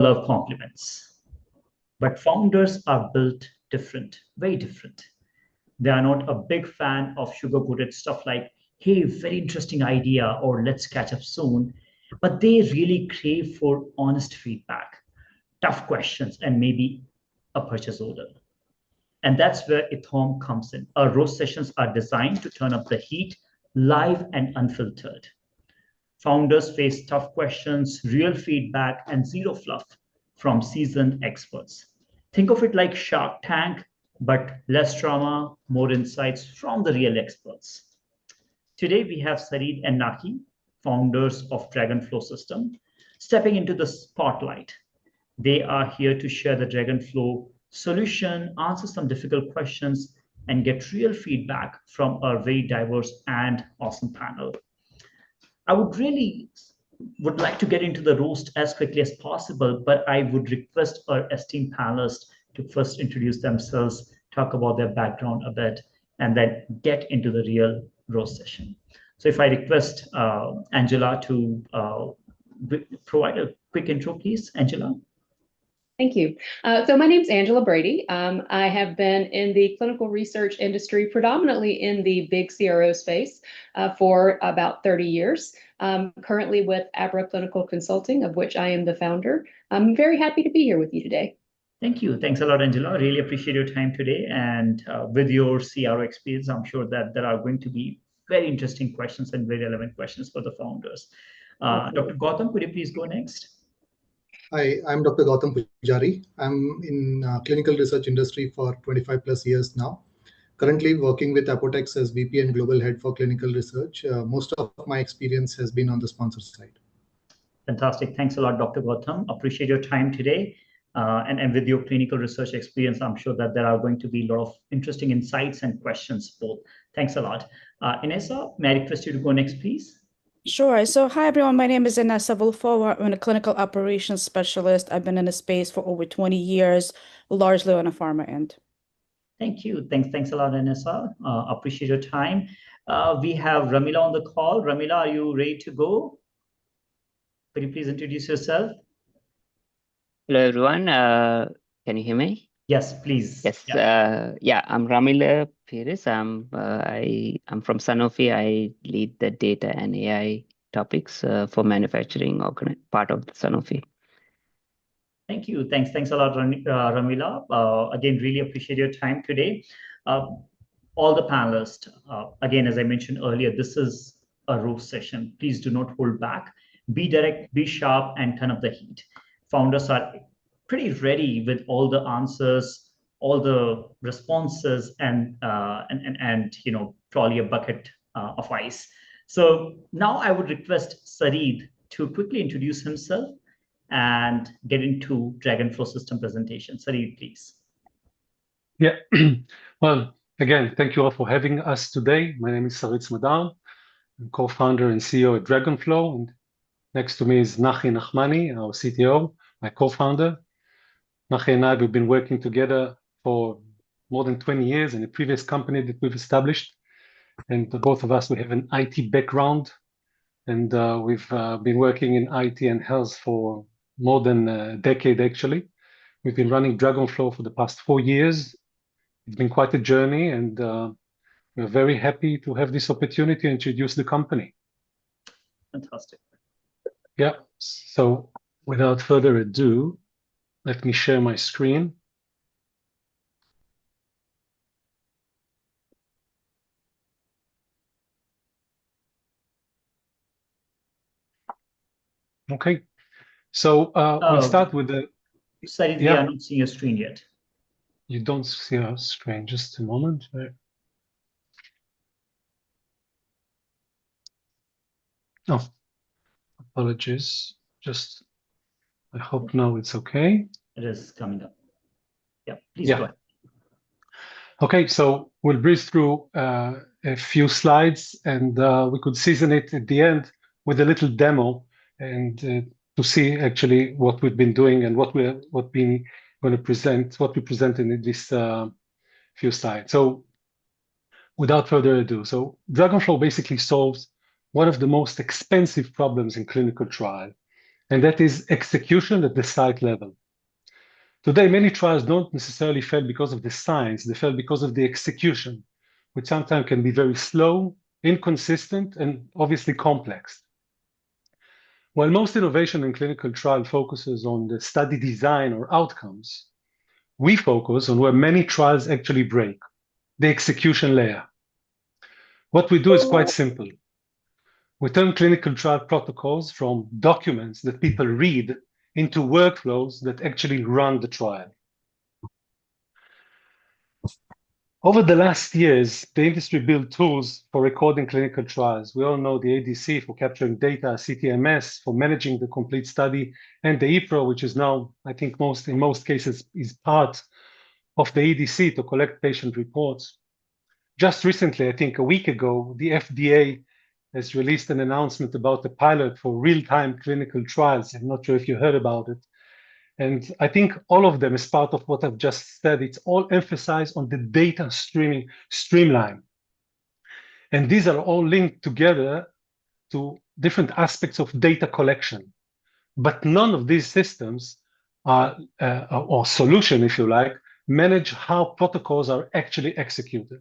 love compliments, but founders are built different, very different. They are not a big fan of sugar-coated stuff like, hey, very interesting idea, or let's catch up soon. But they really crave for honest feedback, tough questions, and maybe a purchase order. And that's where EthAum comes in. Our roast sessions are designed to turn up the heat live and unfiltered. Founders face tough questions, real feedback, and zero fluff from seasoned experts. Think of it like Shark Tank, but less drama, more insights from the real experts. Today, we have Sarid and Naki, founders of DragOnFlow system, stepping into the spotlight. They are here to share the DragOnFlow solution, answer some difficult questions, and get real feedback from our very diverse and awesome panel. I would like to get into the roast as quickly as possible, but I would request our esteemed panelists to first introduce themselves, talk about their background a bit, and then get into the real roast session. So if I request Angela to provide a quick intro, please, Angela. Thank you. So my name is Angela Brady. I have been in the clinical research industry, predominantly in the big CRO space, for about 30 years. Currently with Abra Clinical Consulting, of which I am the founder. I'm very happy to be here with you today. Thank you. Thanks a lot, Angela. I really appreciate your time today. And with your CRO experience, I'm sure that there are going to be very interesting questions and very relevant questions for the founders. Dr. Goutam, could you please go next? Hi, I'm Dr. Goutam Pujari. I'm in clinical research industry for 25 plus years now. Currently working with Apotex as VP and Global Head for Clinical Research. Most of my experience has been on the sponsor side. Fantastic. Thanks a lot, Dr. Goutam. Appreciate your time today. And with your clinical research experience, I'm sure that there are going to be a lot of interesting insights and questions both. Thanks a lot. Inessa, may I request you to go next, please? Sure. So hi, everyone. My name is Inessa Vulfova. I'm a clinical operations specialist. I've been in the space for over 20 years, largely on a pharma end. Thank you. Thanks a lot, Inessa. Appreciate your time. We have Ramila on the call. Ramila, are you ready to go? Could you please introduce yourself? Hello, everyone. Can you hear me? Yes, please. Yes. Yeah, I'm Ramila Peiris. I'm from Sanofi. I lead the data and AI topics for manufacturing part of the Sanofi. Thank you. Thanks a lot, Ramila. Again, really appreciate your time today. All the panelists, again, as I mentioned earlier, this is a roast session. Please do not hold back. Be direct, be sharp, and turn up the heat. Founders are pretty ready with all the answers, all the responses, and probably a bucket of ice. So now I would request Sarid to quickly introduce himself and get into DragOnFlow system presentation. Sarid, please. Yeah. Well, again, thank you all for having us today. My name is Sarid Smadar. I'm co-founder and CEO at DragOnFlow. And next to me is Nachmani, our CTO, my co-founder. Nachi and I, we've been working together for more than 20 years in a previous company that we've established. And both of us, we have an IT background. And we've been working in IT and health for more than a decade, actually. We've been running DragOnFlow for the past 4 years. It's been quite a journey, and we're very happy to have this opportunity to introduce the company. Fantastic. Yeah, so without further ado, let me share my screen. Okay, so we'll start with the... Sorry, we are not seeing your screen yet. You don't see our screen, just a moment. Oh, apologies. Just, I hope now it's okay. It is coming up. Yeah, please go ahead. Okay, so we'll breeze through a few slides, and we could season it at the end with a little demo, and to see actually what we've been doing and what we're going to present, what we presented in this few slides. So without further ado, so DragOnFlow basically solves one of the most expensive problems in clinical trial, and that is execution at the site level. Today, many trials don't necessarily fail because of the science, they fail because of the execution, which sometimes can be very slow, inconsistent, and obviously complex. While most innovation in clinical trial focuses on the study design or outcomes, we focus on where many trials actually break, the execution layer. What we do is quite simple. We turn clinical trial protocols from documents that people read into workflows that actually run the trial. Over the last years, the industry built tools for recording clinical trials. We all know the ADC for capturing data, CTMS for managing the complete study, and the ePro, which is now, I think in most cases, is part of the EDC to collect patient reports. Just recently, I think a week ago, the FDA has released an announcement about the pilot for real-time clinical trials. I'm not sure if you heard about it. And I think all of them, as part of what I've just said, it's all emphasized on the data streamline. And these are all linked together to different aspects of data collection. But none of these systems are, or solution, if you like, manage how protocols are actually executed.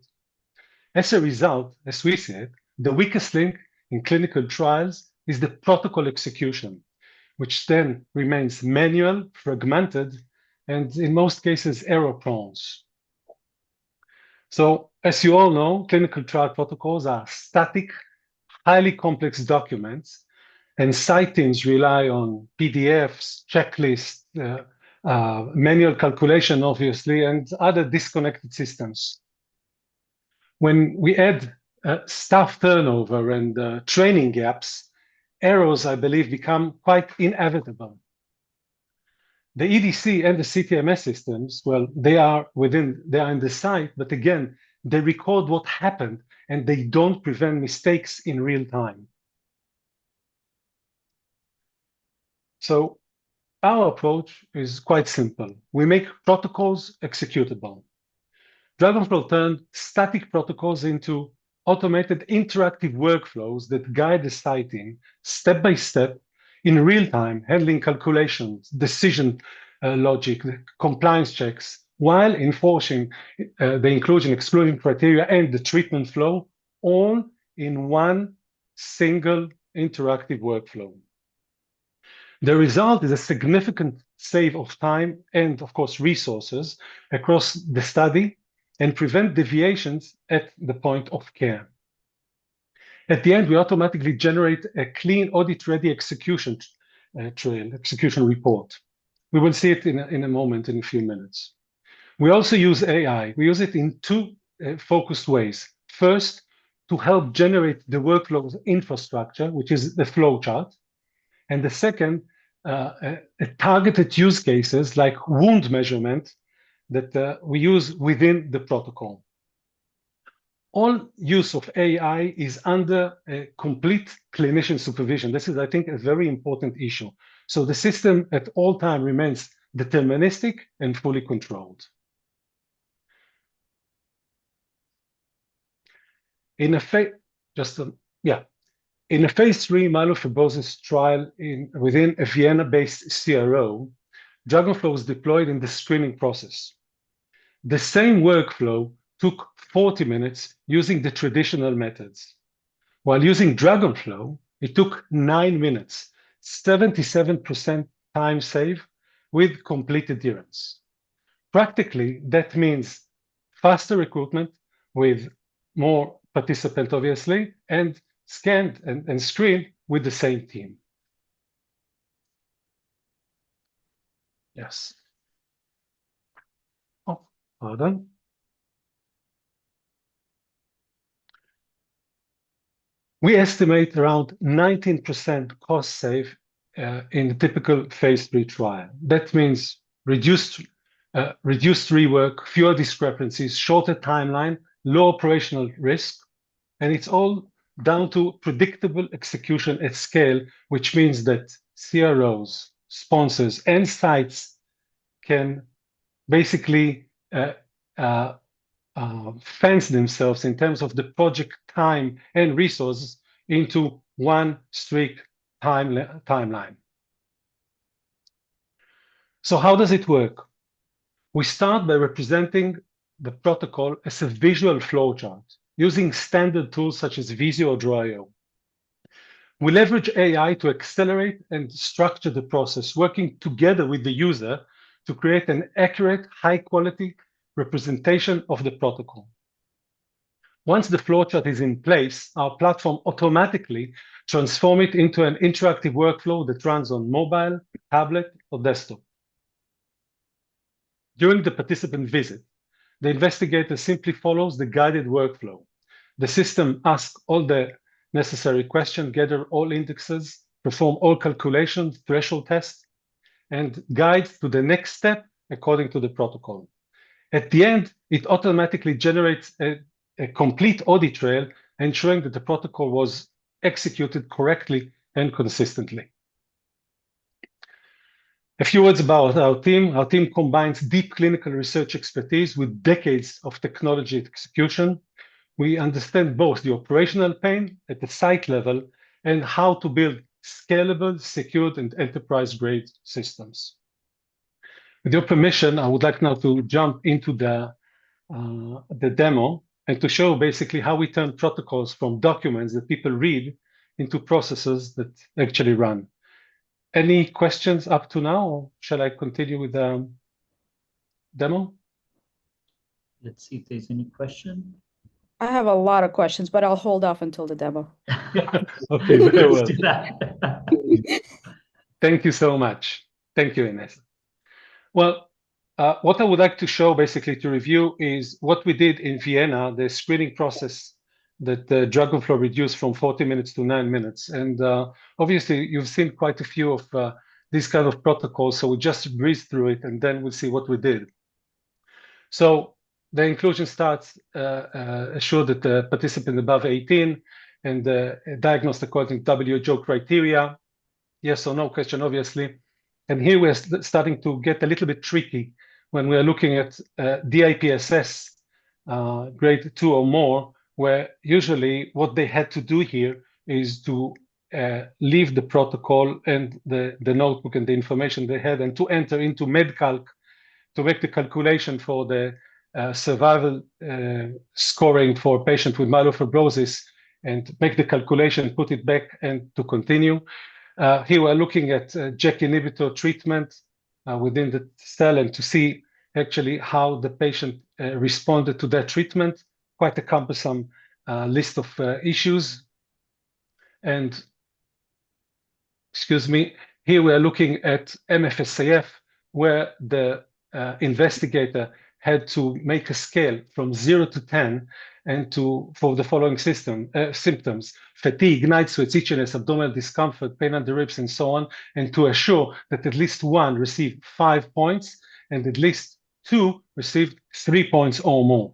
As a result, as we see it, the weakest link in clinical trials is the protocol execution, which then remains manual, fragmented, and in most cases, error-prone. So, as you all know, clinical trial protocols are static, highly complex documents, and site teams rely on PDFs, checklists, manual calculation, obviously, and other disconnected systems. When we add staff turnover and training gaps, errors, I believe, become quite inevitable. The EDC and the CTMS systems, well, they are in the site, but again, they record what happened and they don't prevent mistakes in real time. So our approach is quite simple. We make protocols executable. DragOnFlow turned static protocols into automated interactive workflows that guide the site team step by step in real time, handling calculations, decision logic, compliance checks, while enforcing the inclusion, exclusion criteria, and the treatment flow, all in one single interactive workflow. The result is a significant save of time and, of course, resources across the study and prevent deviations at the point of care. At the end, we automatically generate a clean audit-ready execution report. We will see it in a moment, in a few minutes. We also use AI. We use it in two focused ways. First, to help generate the workflow infrastructure, which is the flowchart. And the second, targeted use cases like wound measurement that we use within the protocol. All use of AI is under a complete clinician supervision. This is, I think, a very important issue. So the system at all time remains deterministic and fully controlled. In a phase 3 myelofibrosis trial within a Vienna-based CRO, DragOnFlow was deployed in the screening process. The same workflow took 40 minutes using the traditional methods. While using DragOnFlow, it took 9 minutes, 77% time save with complete adherence. Practically, that means faster recruitment with more participants, obviously, and scanned and screened with the same team. Yes. Oh, pardon. We estimate around 19% cost save in the typical phase 3 trial. That means reduced rework, fewer discrepancies, shorter timeline, low operational risk, and it's all down to predictable execution at scale, which means that CROs, sponsors, and sites can basically fence themselves in terms of the project time and resources into one strict timeline. So how does it work? We start by representing the protocol as a visual flowchart using standard tools such as Visio or Draw.io. We leverage AI to accelerate and structure the process, working together with the user to create an accurate, high-quality representation of the protocol. Once the flowchart is in place, our platform automatically transforms it into an interactive workflow that runs on mobile, tablet, or desktop. During the participant visit, the investigator simply follows the guided workflow. The system asks all the necessary questions, gather all indexes, perform all calculations, threshold tests, and guides to the next step according to the protocol. At the end, it automatically generates a complete audit trail, ensuring that the protocol was executed correctly and consistently. A few words about our team. Our team combines deep clinical research expertise with decades of technology execution. We understand both the operational pain at the site level and how to build scalable, secured, and enterprise-grade systems. With your permission, I would like now to jump into the demo and to show basically how we turn protocols from documents that people read into processes that actually run. Any questions up to now, or shall I continue with the demo? Let's see if there's any question. I have a lot of questions, but I'll hold off until the demo. Okay, very well. Let's do that. Thank you so much. Thank you, Inessa. Well, what I would like to show basically to review is what we did in Vienna, the screening process that DragOnFlow reduced from 40 minutes to 9 minutes. And obviously, you've seen quite a few of these kind of protocols, so we just breeze through it, and then we'll see what we did. So the inclusion starts assure that the participant above 18 and diagnosed according to WHO criteria. Yes or no question, obviously. And here we're starting to get a little bit tricky when we're looking at DIPSS grade 2 or more, where usually what they had to do here is to leave the protocol and the notebook and the information they had and to enter into MedCalc to make the calculation for the survival scoring for patient with myelofibrosis and make the calculation, put it back and to continue. Here we're looking at JAK inhibitor treatment within the cell and to see actually how the patient responded to that treatment. Quite a cumbersome list of issues. And, excuse me, here we are looking at MFSAF, where the investigator had to make a scale from 0 to 10 and for the following symptoms: fatigue, night sweats, itchiness, abdominal discomfort, pain under ribs, and so on, and to assure that at least one received 5 points and at least 2 received 3 points or more.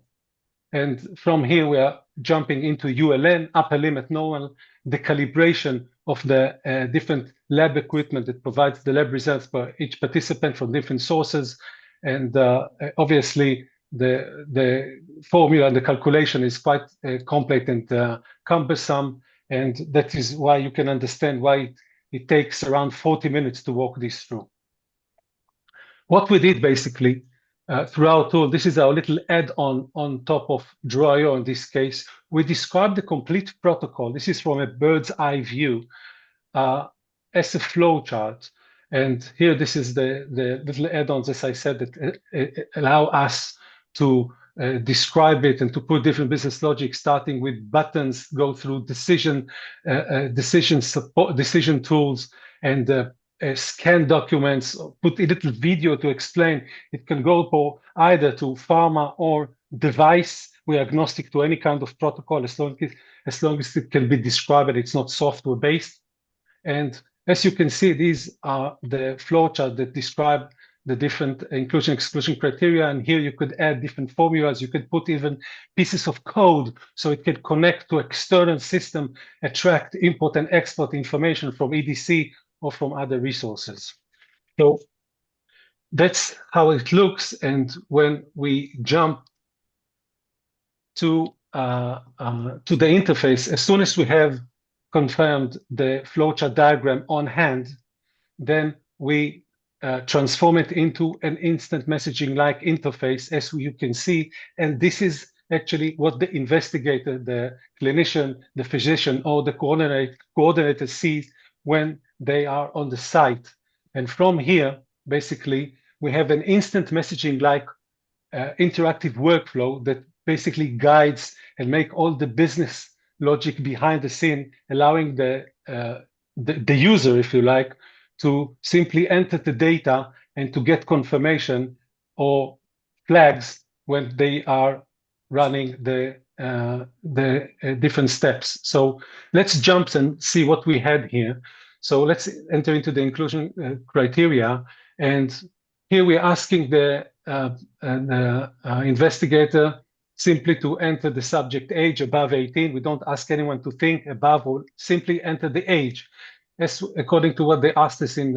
And from here, we are jumping into ULN, upper limit normal, the calibration of the different lab equipment that provides the lab results for each participant from different sources. And obviously, the formula and the calculation is quite complex and cumbersome. And that is why you can understand why it takes around 40 minutes to walk this through. What we did basically through our tool, this is our little add-on on top of Draw.io in this case. We describe the complete protocol. This is from a bird's eye view as a flow chart. And here, this is the little add-ons, as I said, that allow us to describe it and to put different business logic, starting with buttons, go through decision support, decision tools, and scan documents, put a little video to explain. It can go for either to pharma or device. We're agnostic to any kind of protocol as long as it can be described and it's not software based. And as you can see, these are the flowchart that describe the different inclusion-exclusion criteria. And here you could add different formulas. You could put even pieces of code so it can connect to external system, attract, import, and export information from EDC or from other resources. So that's how it looks. And when we jump to the interface, as soon as we have confirmed the flowchart diagram on hand, then we transform it into an instant messaging-like interface, as you can see. And this is actually what the investigator, the clinician, the physician, or the coordinator sees when they are on the site. And from here, basically, we have an instant messaging-like interactive workflow that basically guides and make all the business logic behind the scene, allowing the user, if you like, to simply enter the data and to get confirmation or flags when they are running the different steps. So let's jump and see what we had here. So let's enter into the inclusion criteria. And here we're asking the investigator simply to enter the subject age above 18. We don't ask anyone to think above, or simply enter the age. As according to what they asked us in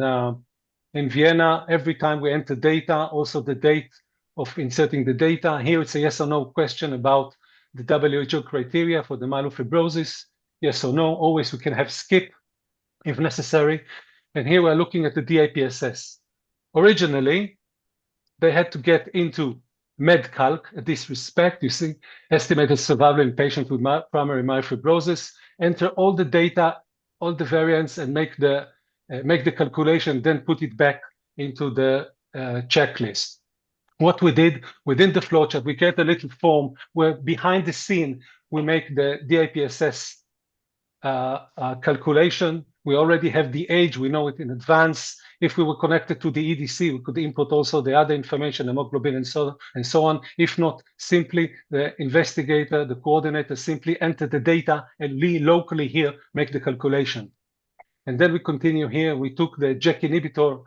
Vienna, every time we enter data, also the date of inserting the data. Here it's a yes or no question about the WHO criteria for the myelofibrosis. Yes or no, always we can have skip if necessary. And here we're looking at the DIPSS. Originally, they had to get into MedCalc at this respect. You see, estimated survival in patients with primary myelofibrosis, enter all the data, all the variants, and make the calculation, then put it back into the checklist. What we did within the flowchart, we create a little form where behind the scene, we make the DIPSS calculation. We already have the age, we know it in advance. If we were connected to the EDC, we could input also the other information, hemoglobin and so on. If not, simply the investigator, the coordinator, simply enter the data and locally here make the calculation. And then we continue here. We took the JAK inhibitor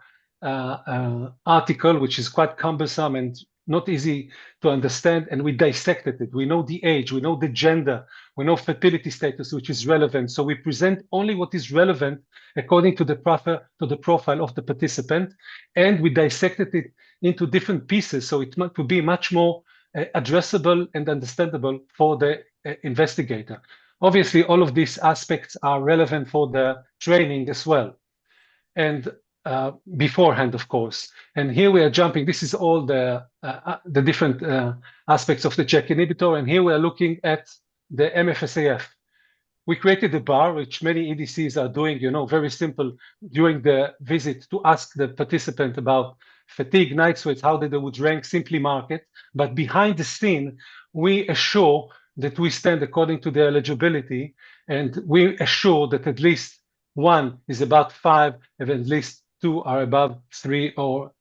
article, which is quite cumbersome and not easy to understand, and we dissected it. We know the age, we know the gender, we know fertility status, which is relevant. So we present only what is relevant according to the profile of the participant, and we dissected it into different pieces, so it might be much more addressable and understandable for the investigator. Obviously, all of these aspects are relevant for the training as well, and beforehand, of course. And here we are jumping. This is all the different aspects of the JAK inhibitor, and here we are looking at the MFSAF. We created a bar, which many EDCs are doing, very simple during the visit, to ask the participant about fatigue, night sweats, how they would rank, simply mark it. But behind the scene, we assure that we stand according to the eligibility, and we assure that at least one is about 5, and at least 2 are above 3 or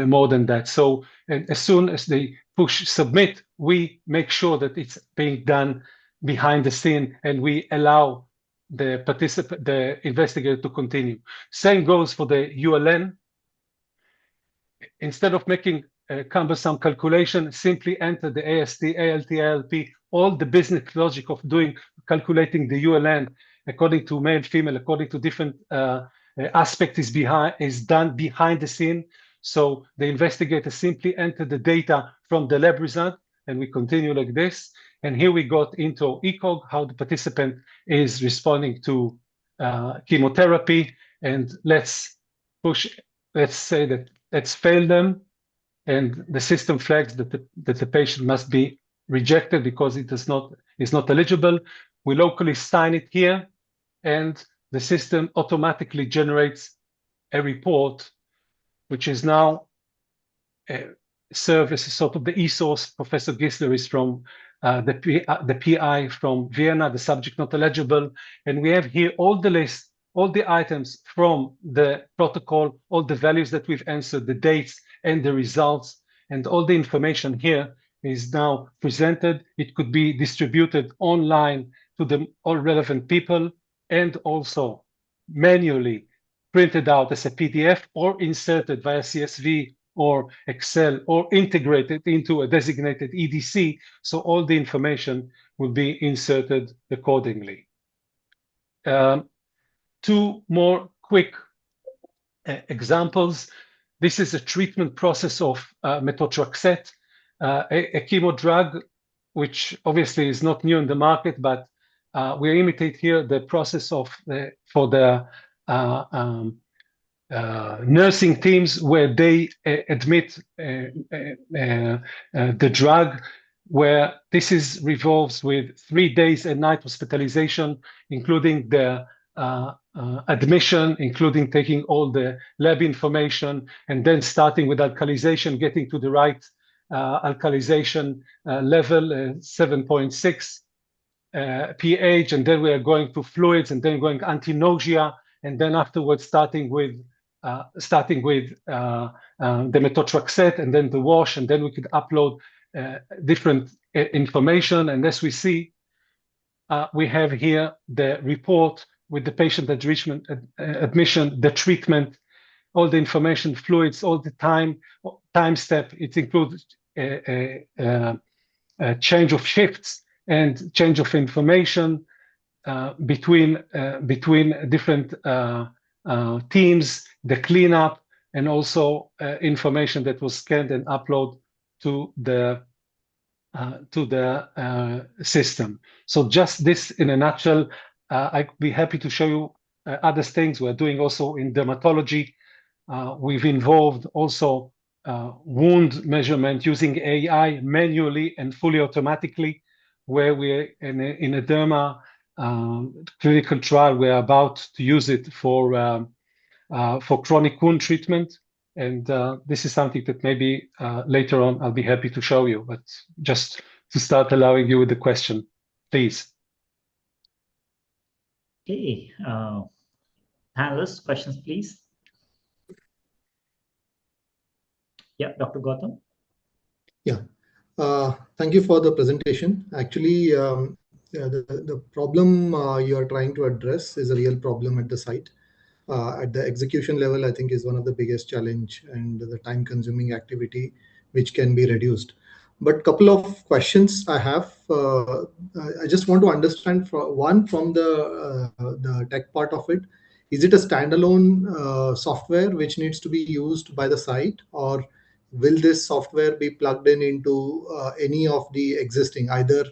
more than that. So as soon as they push submit, we make sure that it's being done behind the scene, and we allow the participant, the investigator, to continue. Same goes for the ULN. Instead of making a cumbersome calculation, simply enter the AST, ALT, ALP, all the business logic of calculating the ULN according to male, female, according to different aspect is done behind the scene. So the investigator simply enter the data from the lab result, and we continue like this. And here we got into ECOG, how the participant is responding to chemotherapy. And let's say that let's fail them. And the system flags that the patient must be rejected because it is not eligible. We locally sign it here, and the system automatically generates a report, which is now serve as a sort of the e-source. Professor Gisler is from the PI from Vienna, the subject not eligible. And we have here all the list, all the items from the protocol, all the values that we've answered, the dates and the results, and all the information here is now presented. It could be distributed online to all relevant people, and also manually printed out as a PDF or inserted via CSV or Excel, or integrated into a designated EDC, so all the information will be inserted accordingly. 2 more quick examples. This is a treatment process of methotrexate, a chemo drug, which obviously is not new in the market, but we imitate here the process of for the nursing teams where they admit the drug, where this revolves with 3 days and night hospitalization, including the admission, including taking all the lab information, and then starting with alkalization, getting to the right alkalization level, 7.6 pH, and then we are going to fluids, and then going anti-nausea, and then afterwards starting with the methotrexate, and then the wash, and then we could upload different information. And as we see, we have here the report with the patient admission, the treatment, all the information, fluids, all the time step. It includes change of shifts and change of information between different teams, the cleanup, and also information that was scanned and uploaded to the system. So just this in a nutshell. I'd be happy to show you other things we're doing also in dermatology. We've involved also wound measurement using AI manually and fully automatically, where we're in a derma clinical trial. We're about to use it for chronic wound treatment. And this is something that maybe later on I'll be happy to show you, but just to start allowing you with the question, please. Okay, panelists, questions, please. Yeah, Dr. Goutam. Yeah, thank you for the presentation. Actually, the problem you are trying to address is a real problem at the site. At the execution level, I think is one of the biggest challenge and the time-consuming activity which can be reduced. But couple of questions I have. I just want to understand from the tech part of it. Is it a standalone software which needs to be used by the site, or will this software be plugged into any of the existing, either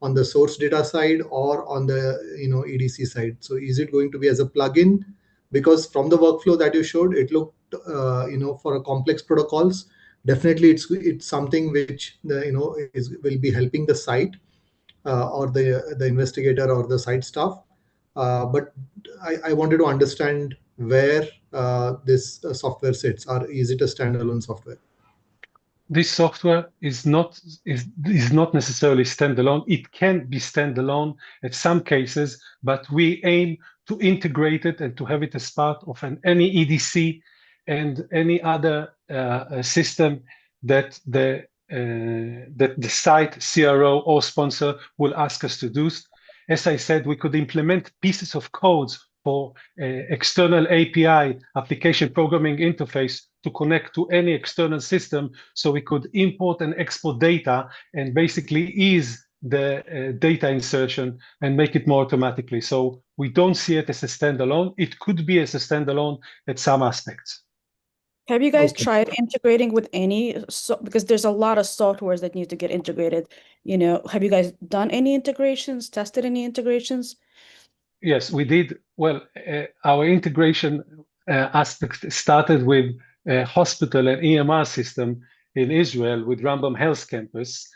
on the source data side or on the EDC side? So is it going to be as a plugin? Because from the workflow that you showed, it looked for a complex protocols, definitely it's something which will be helping the site or the investigator or the site staff. But I wanted to understand where this software sits, or is it a standalone software? This software is not necessarily standalone. It can be standalone in some cases, but we aim to integrate it and to have it as part of any EDC and any other system that the site, CRO, or sponsor will ask us to do. As I said, we could implement pieces of codes for external API, application programming interface, to connect to any external system, so we could import and export data and basically ease the data insertion and make it more automatically. So we don't see it as a standalone. It could be as a standalone at some aspects. Have you guys tried integrating with any, because there's a lot of softwares that need to get integrated, have you guys done any integrations, tested any integrations? Yes, we did. Well, our integration aspect started with a hospital and EMR system in Israel with Rambam Health Campus,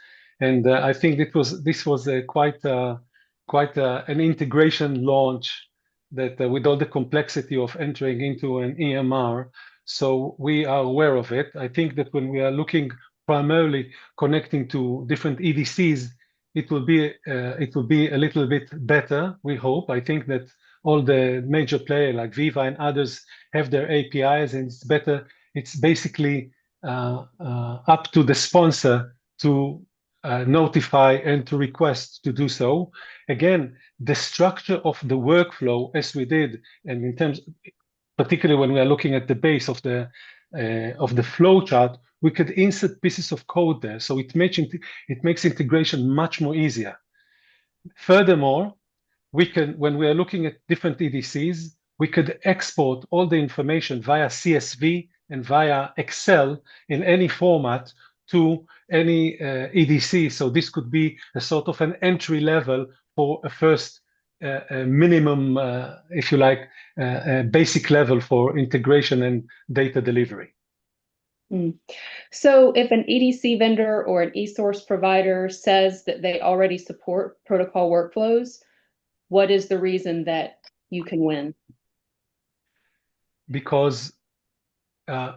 and I think this was quite an integration launch that with all the complexity of entering into an EMR. So we are aware of it. I think that when we are looking primarily connecting to different EDCs, it will be a little bit better, we hope. I think that all the major players like Viva and others have their APIs, and it's better. It's basically up to the sponsor to notify and to request to do so. Again, the structure of the workflow, as we did, and in terms, particularly when we are looking at the base of the flow chart, we could insert pieces of code there, so it makes integration much more easier. Furthermore, when we are looking at different EDCs, we could export all the information via CSV and via Excel in any format to any EDC. So this could be a sort of an entry level for a first a minimum, if you like, a basic level for integration and data delivery. So if an EDC vendor or an e-source provider says that they already support protocol workflows, what is the reason that you can win? Because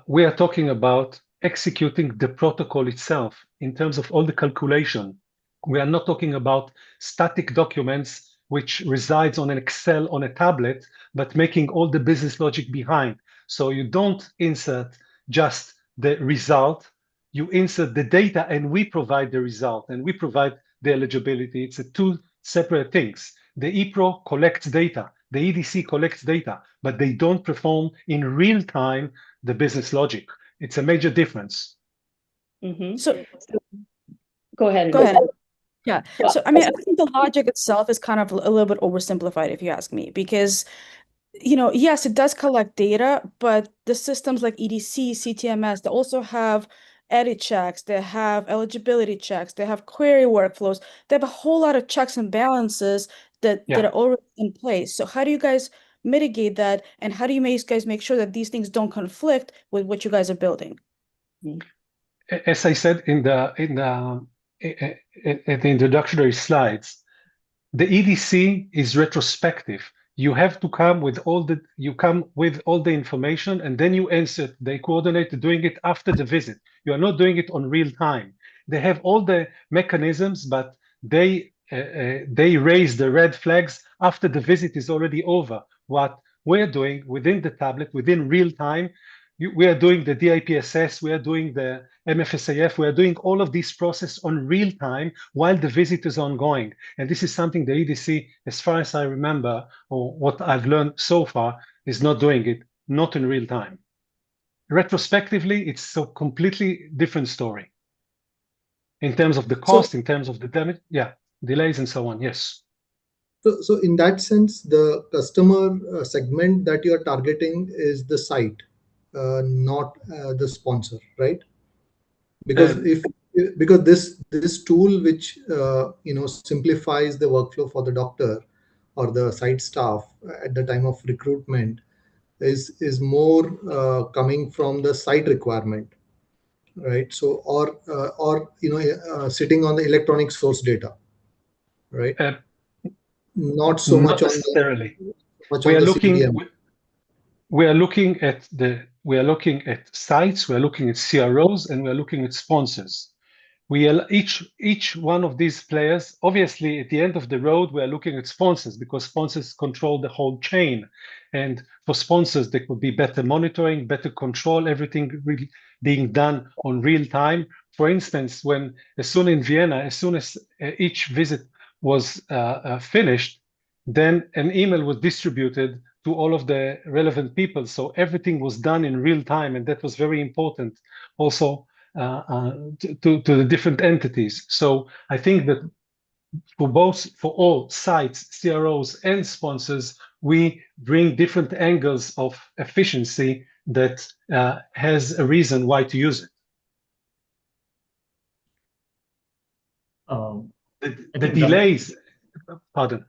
we are talking about executing the protocol itself in terms of all the calculation. We are not talking about static documents which resides on an Excel on a tablet, but making all the business logic behind. So you don't insert just the result, you insert the data and we provide the result and we provide the eligibility. It's two separate things. The ePro collects data, the EDC collects data, but they don't perform in real time the business logic. It's a major difference. So go ahead. Go ahead. Yeah. So, I mean, I think the logic itself is kind of a little bit oversimplified, if you ask me, because, you know, yes, it does collect data, but the systems like EDC, CTMS, they also have edit checks, they have eligibility checks, they have query workflows, they have a whole lot of checks and balances that are already in place. So how do you guys mitigate that, and how do you guys make sure that these things don't conflict with what you guys are building? As I said in the introductory slides, the EDC is retrospective. You have to come with all the information, and then you insert the coordinator doing it after the visit. You are not doing it on real time. They have all the mechanisms, but they raise the red flags after the visit is already over. What we're doing within the tablet, within real time, we are doing the DIPSS, we are doing the MFSAF, we are doing all of this process on real time while the visit is ongoing. And this is something the EDC, as far as I remember, or what I've learned so far, is not doing it, not in real time. Retrospectively, it's a completely different story. In terms of the cost, in terms of the damage, delays and so on, yes. So in that sense, the customer segment that you're targeting is the site, not the sponsor, right? Because this tool which simplifies the workflow for the doctor or the site staff at the time of recruitment is more coming from the site requirement, right? So or sitting on the electronic source data, right? Not so not much necessarily. on We are the looking. CDM. We are looking at sites, we are looking at CROs, and we are looking at sponsors. We are each one of these players. Obviously, at the end of the road, we are looking at sponsors because sponsors control the whole chain, and for sponsors, there could be better monitoring, better control, everything really being done on real time. For instance, as soon as each visit was finished, then an email was distributed to all of the relevant people. So everything was done in real time, and that was very important also to the different entities. So I think that for all sites, CROs, and sponsors, we bring different angles of efficiency that has a reason why to use it. The delays, pardon.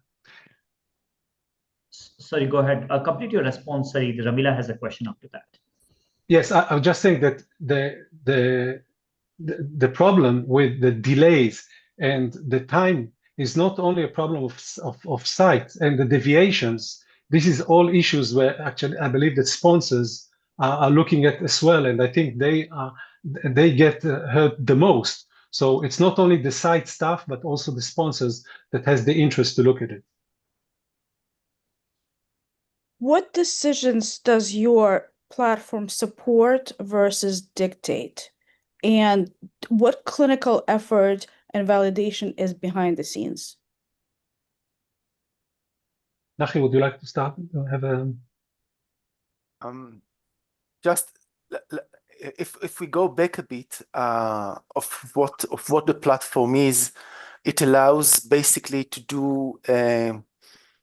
Sorry, go ahead. Complete your response, Sarid. Ramila has a question after that. Yes, I was just saying that the problem with the delays and the time is not only a problem of sites and the deviations. This is all issues where actually I believe that sponsors are looking at as well, and I think they get hurt the most. So it's not only the site staff, but also the sponsors that has the interest to look at it. What decisions does your platform support versus dictate? And what clinical effort and validation is behind the scenes? Nachi, would you like to start? Have a... Just if we go back a bit of what the platform is, it allows basically to do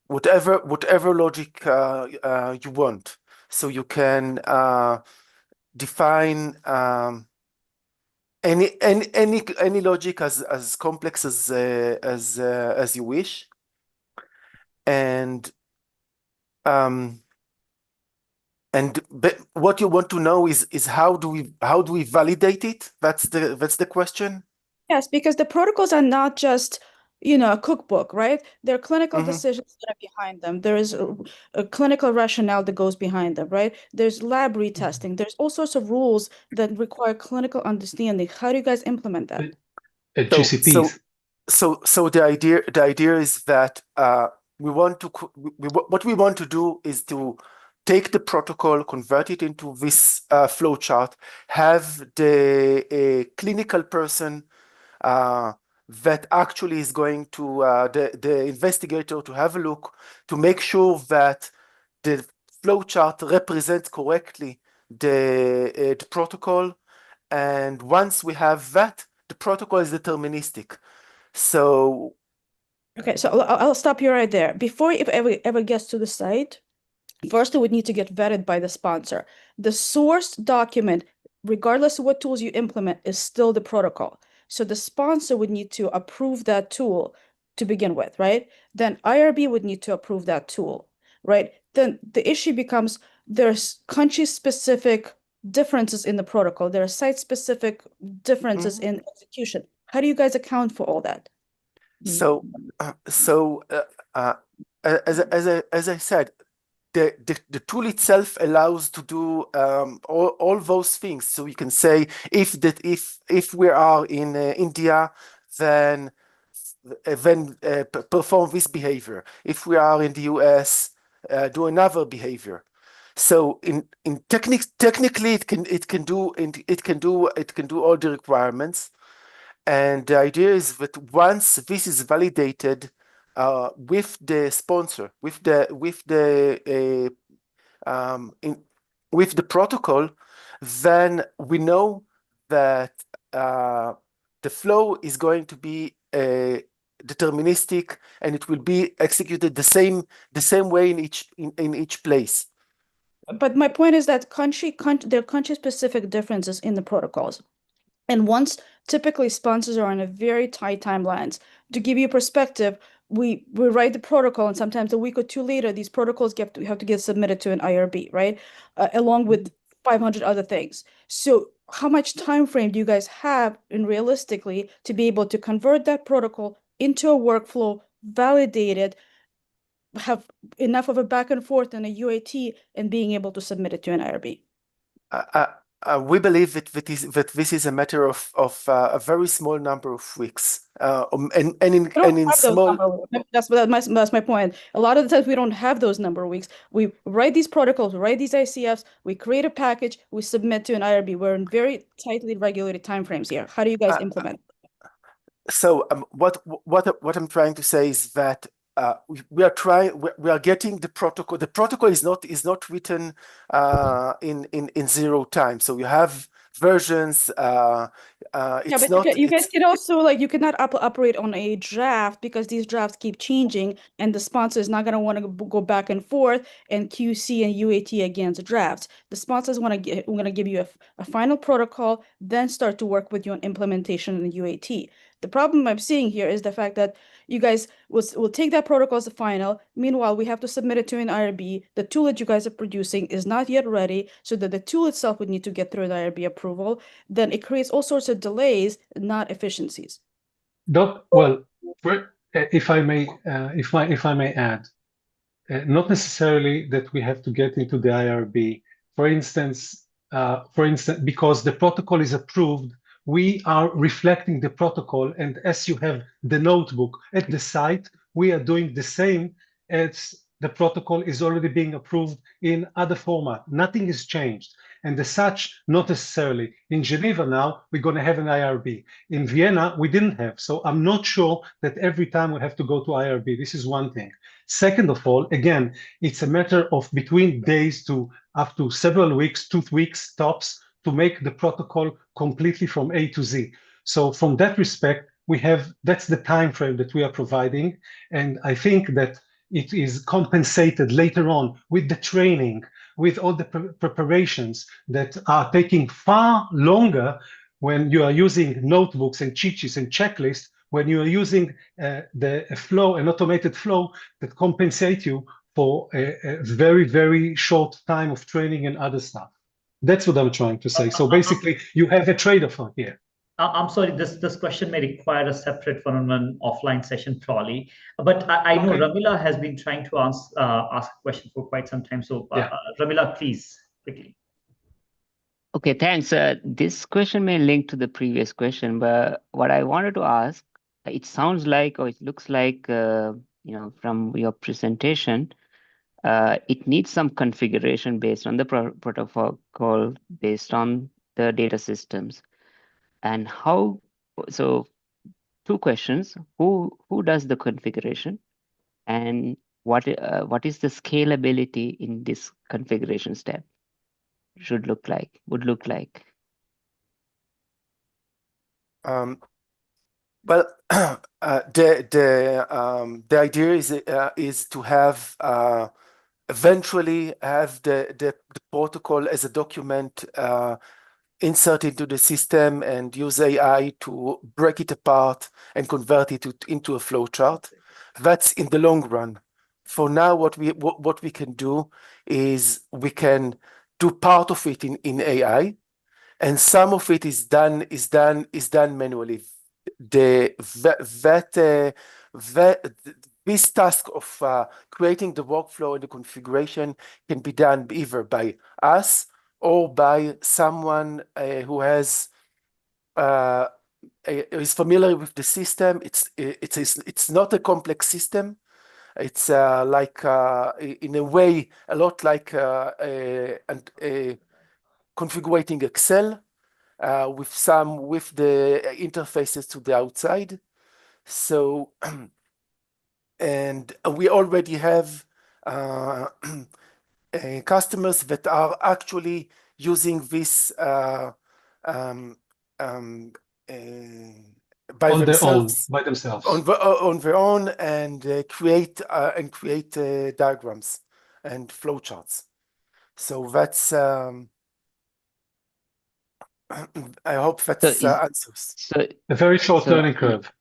whatever logic you want. So you can define any logic as complex as you wish, and what you want to know is how do we validate it? That's the question. Yes, because the protocols are not just, a cookbook, right? There are clinical Mm-hmm. decisions that are behind them. There is a clinical rationale that goes behind them, right? There's lab retesting. There's all sorts of rules that require clinical understanding. How do you guys implement that? GCPs. So the idea is that what we want to do is to take the protocol, convert it into this flowchart, have the clinical person that actually is going to the investigator to have a look to make sure that the flowchart represents correctly the protocol, and once we have that, the protocol is deterministic. So Okay, so I'll stop you right there. Before it ever gets to the site, first, it would need to get vetted by the sponsor. The source document, regardless of what tools you implement, is still the protocol. So the sponsor would need to approve that tool to begin with, right? Then IRB would need to approve that tool, right? Then the issue becomes there's country-specific differences in the protocol. There are site-specific differences in execution. How do you guys account for all that? So as I said, the tool itself allows to do all those things. So you can say if we are in India, then perform this behavior. If we are in the US, do another behavior. So in technically it can do all the requirements. And the idea is that once this is validated with the sponsor, with the protocol, then we know that the flow is going to be deterministic, and it will be executed the same way in each place. But my point is that there are country-specific differences in the protocols. And once typically sponsors are on a very tight timelines. To give you perspective, we write the protocol, and sometimes a week or two later, these protocols have to get submitted to an IRB, right? Along with 500 other things. So how much time frame do you guys have realistically to be able to convert that protocol into a workflow, validate it, have enough of a back and forth and a UAT, and being able to submit it to an IRB? We believe that this is a matter of a very small number of weeks, and in small. That's my point. A lot of the times we don't have those number of weeks. We write these protocols, we write these ICFs, we create a package, we submit to an IRB. We're in very tightly regulated timeframes here. How do you guys implement? So what I'm trying to say is that we are getting the protocol. The protocol is not written in zero time. So you have versions. You guys can also you cannot operate on a draft because these drafts keep changing, and the sponsor is not going to want to go back and forth and QC and UAT against drafts. The sponsors want to give you a final protocol, then start to work with you on implementation and UAT. The problem I'm seeing here is the fact that you guys will take that protocol as a final. Meanwhile, we have to submit it to an IRB. The tool that you guys are producing is not yet ready, so that the tool itself would need to get through an IRB approval. Then it creates all sorts of delays, not efficiencies. Doc, well, if I may add, not necessarily that we have to get into the IRB. For instance, because the protocol is approved, we are reflecting the protocol, and as you have the notebook at the site, we are doing the same as the protocol is already being approved in other format. Nothing is changed. And as such, not necessarily. In Geneva now, we're going to have an IRB. In Vienna, we didn't have. So I'm not sure that every time we have to go to IRB. This is one thing. Second of all, again, it's a matter of between days to up to several weeks, 2 weeks tops, to make the protocol completely from A to Z. So from that respect, that's the time frame that we are providing. And I think that it is compensated later on with the training, with all the preparations that are taking far longer when you are using notebooks and cheat sheets and checklists when you are using the flow, an automated flow that compensate you for a very, very short time of training and other stuff. That's what I'm trying to say. So basically, you have a trade-off here. I'm sorry, this question may require a separate one-on-one offline session probably, but I know Okay. Ramila has been trying to ask a question for quite some time. So Yeah. Ramila, please, quickly. Okay, thanks. This question may link to the previous question, but what I wanted to ask, it sounds like, or it looks like, from your presentation, it needs some configuration based on the protocol, based on the data systems. And how, so two questions, who does the configuration, and what is the scalability in this configuration step would look like? Well, the idea is to have eventually have the protocol as a document insert into the system and use AI to break it apart and convert it into a flowchart. That's in the long run. For now, what we can do is we can do part of it in AI, and some of it is done manually. This task of creating the workflow and the configuration can be done either by us or by someone who is familiar with the system. It's not a complex system. It's like in a way a lot like configuring Excel with the interfaces to the outside. So and we already have customers that are actually using this by themselves on their own and create diagrams and flowcharts. So that's I hope that answers. So a very short learning curve.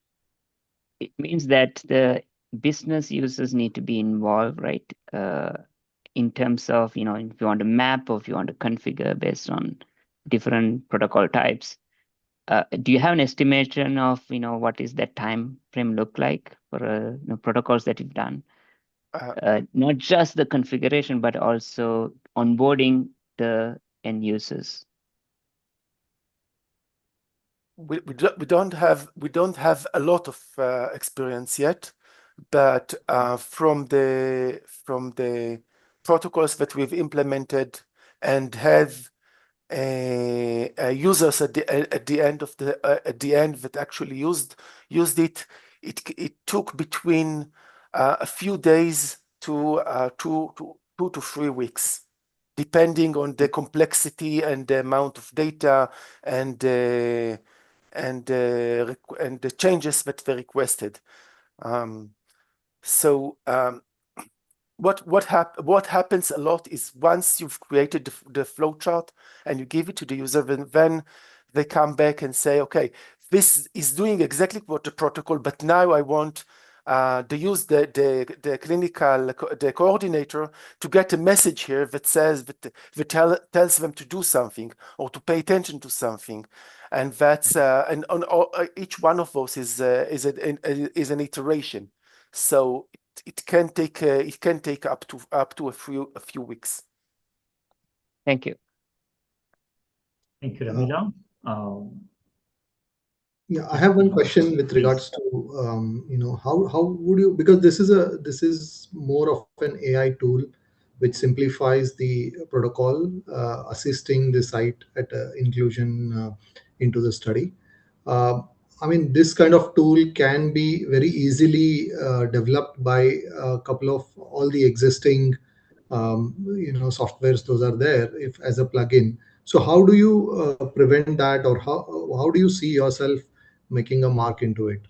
It means that the business users need to be involved, right? In terms of, if you want to map or if you want to configure based on different protocol types. Do you have an estimation of, what is that time frame look like for protocols that you've done? Not just the configuration, but also onboarding the end users. We don't have a lot of experience yet, but from the protocols that we've implemented and have users at the end that actually used it, it took between a few days to 2 to 3 weeks, depending on the complexity and the amount of data and the changes that they requested. What happens a lot is once you've created the flowchart and you give it to the user, then they come back and say, okay, this is doing exactly what the protocol, but now I want the clinical coordinator to get a message here that says that tells them to do something or to pay attention to something, and that's and on each one of those is an iteration. So it can take up to a few weeks. Thank you. Thank you, Ramila. Yeah, I have one question with regards to how would you, because this is more of an AI tool which simplifies the protocol, assisting the site at inclusion into the study. I mean, this kind of tool can be very easily developed by a couple of all the existing softwares. Those are there if as a plugin. So how do you prevent that, or how do you see yourself making a mark into it?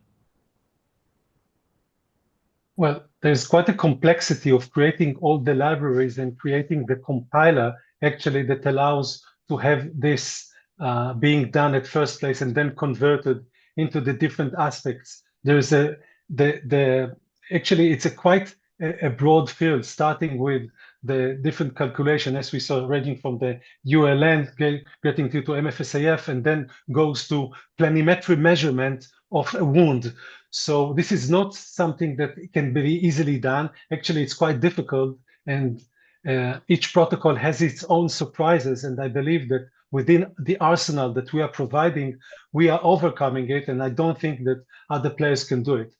Well, there's quite a complexity of creating all the libraries and creating the compiler actually that allows to have this being done at first place and then converted into the different aspects there's actually it's a quite a broad field, starting with the different calculation, as we saw, ranging from the ULN, getting to MFSAF, and then goes to planimetry measurement of a wound. So this is not something that can be easily done. Actually, it's quite difficult, and each protocol has its own surprises. And I believe that within the arsenal that we are providing, we are overcoming it, and I don't think that other players can do it.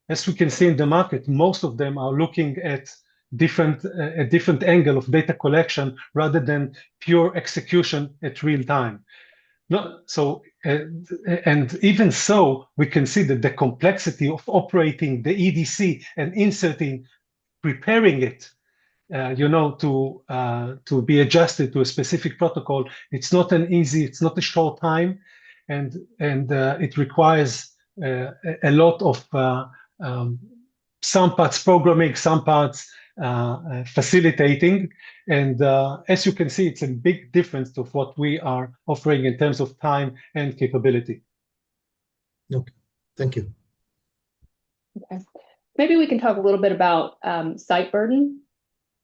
As we can see in the market, most of them are looking at a different angle of data collection rather than pure execution at real time. And even so, we can see that the complexity of operating the EDC and preparing it, to be adjusted to a specific protocol, it's not it's not a short time, and it requires a lot of some parts programming, some parts facilitating, and as you can see, it's a big difference of what we are offering in terms of time and capability. Okay, thank you. Okay. Maybe we can talk a little bit about site burden.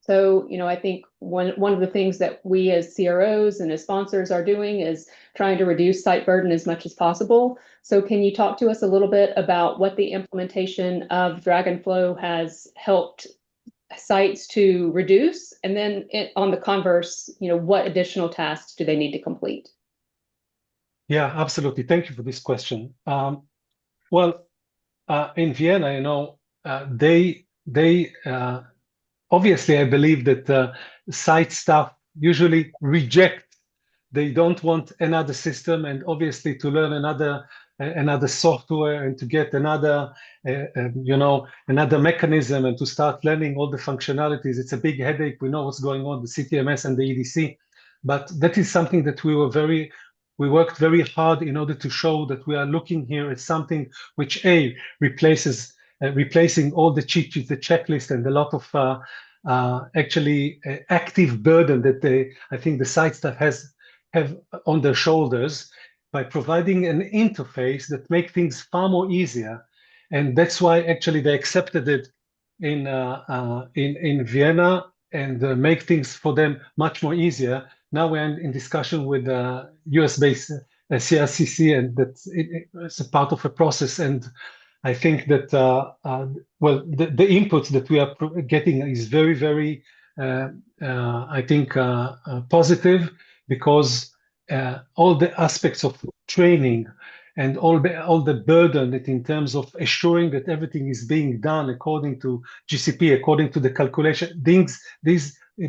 So, I think one of the things that we as CROs and as sponsors are doing is trying to reduce site burden as much as possible. So can you talk to us a little bit about what the implementation of DragOnFlow has helped sites to reduce? And then on the converse, what additional tasks do they need to complete? Yeah, absolutely. Thank you for this question. Well, in Vienna, they obviously, I believe that site staff usually reject. They don't want another system, and obviously to learn another software and to get another mechanism and to start learning all the functionalities. It's a big headache. We know what's going on, the CTMS and the EDC, but that is something that we worked very hard in order to show that we are looking here at something which replacing all the cheat sheets, the checklist, and a lot of active burden that I think the site staff have on their shoulders, by providing an interface that makes things far more easier. And that's why actually they accepted it in Vienna and make things for them much more easier. Now we're in discussion with US-based CRCC, and it's a part of a process. And I think that, the inputs that we are getting is very, very, I think, positive, because all the aspects of training and all the burden that in terms of assuring that everything is being done according to GCP, according to the calculation, these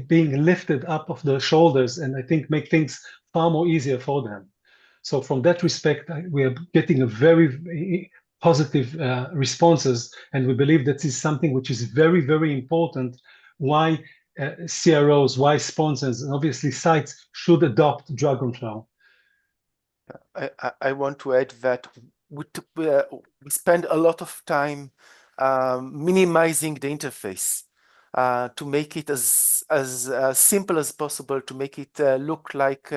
being lifted up off their shoulders, and I think make things far more easier for them. So from that respect, we are getting a very positive responses, and we believe that is something which is very, very important. Why CROs, why sponsors, and obviously sites should adopt DragOnFlow. I want to add that we spend a lot of time minimizing the interface to make it as simple as possible, to make it look like